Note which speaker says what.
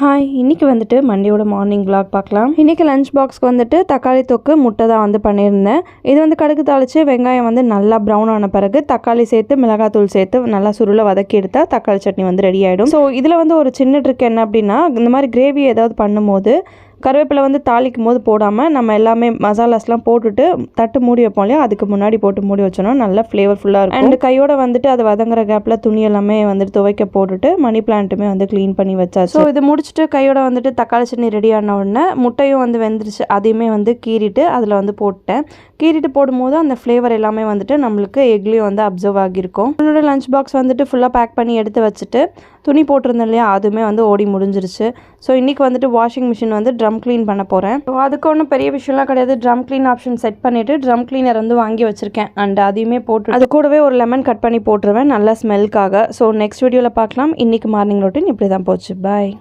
Speaker 1: Hi, இன்னைக்கு வந்துட்டு மண்டேயோட morning vlog பார்க்கலாம். இன்னைக்கு லஞ்ச் பாக்ஸ்க்கு வந்துட்டு தக்காளி தொக்கு முட்டை தான் வந்து பண்ணியிருந்தேன். இது வந்து கடுகு தாளித்து வெங்காயம் வந்து நல்லா ப்ரௌன் ஆன பிறகு தக்காளி சேர்த்து மிளகாத்தூள் சேர்த்து நல்லா சுருளை வதக்கி எடுத்தால் தக்காளி சட்னி வந்து ரெடி ஆகிடும். ஸோ இதில் வந்து ஒரு சின்ன ட்ரிக் என்ன அப்படின்னா, இந்த மாதிரி கிரேவி ஏதாவது பண்ணும்போது கருவேப்பிலை வந்து தாளிக்கும் போது போடாமல் நம்ம எல்லாமே மசாலாஸ்லாம் போட்டுட்டு தட்டு மூடி வைப்போம் இல்லையா, அதுக்கு முன்னாடி போட்டு மூடி வச்சோன்னா நல்லா ஃப்ளேவர்ஃபுல்லாக இருக்கும். அண்ட் கையோட வந்துட்டு அதை வதங்குற கேப்பில் துணி எல்லாமே வந்துட்டு துவைக்க போட்டுட்டு மணி பிளான்ட்டுமே வந்து க்ளீன் பண்ணி வச்சாச்சு. ஸோ இது முடிச்சுட்டு கையோட வந்துட்டு தக்காளி சட்னி ரெடி ஆன உடனே முட்டையும் வந்து வெந்துருச்சு, அதையுமே வந்து கீறிட்டு அதில் வந்து போட்டேன். கீறிட்டு போடும்போது அந்த ஃப்ளேவர் எல்லாமே வந்துட்டு நம்மளுக்கு எக்லேயும் வந்து அப்சர்வ் ஆகியிருக்கும். என்னோட லஞ்ச் பாக்ஸ் வந்துட்டு ஃபுல்லாக பேக் பண்ணி எடுத்து வச்சுட்டு துணி போட்டிருந்தேன் இல்லையா, அதுவுமே வந்து ஓடி முடிஞ்சிருச்சு. ஸோ இன்றைக்கி வந்துட்டு வாஷிங் மிஷின் வந்து ட்ரம் க்ளீன் பண்ண போகிறேன். ஸோ அதுக்கு ஒன்றும் பெரிய விஷயம்லாம் கிடையாது. ட்ரம் க்ளீன் ஆப்ஷன் செட் பண்ணிவிட்டு ட்ரம் க்ளீனர் வந்து வாங்கி வச்சுருக்கேன். அண்ட் அதையுமே போட்டு அது கூடவே ஒரு லெமன் கட் பண்ணி போட்டுருவேன், நல்ல ஸ்மெல்க்காக. ஸோ நெக்ஸ்ட் வீடியோவில் பார்க்கலாம். இன்றைக்கி மார்னிங் ரொட்டீன் இப்படி தான் போச்சு. பாய்.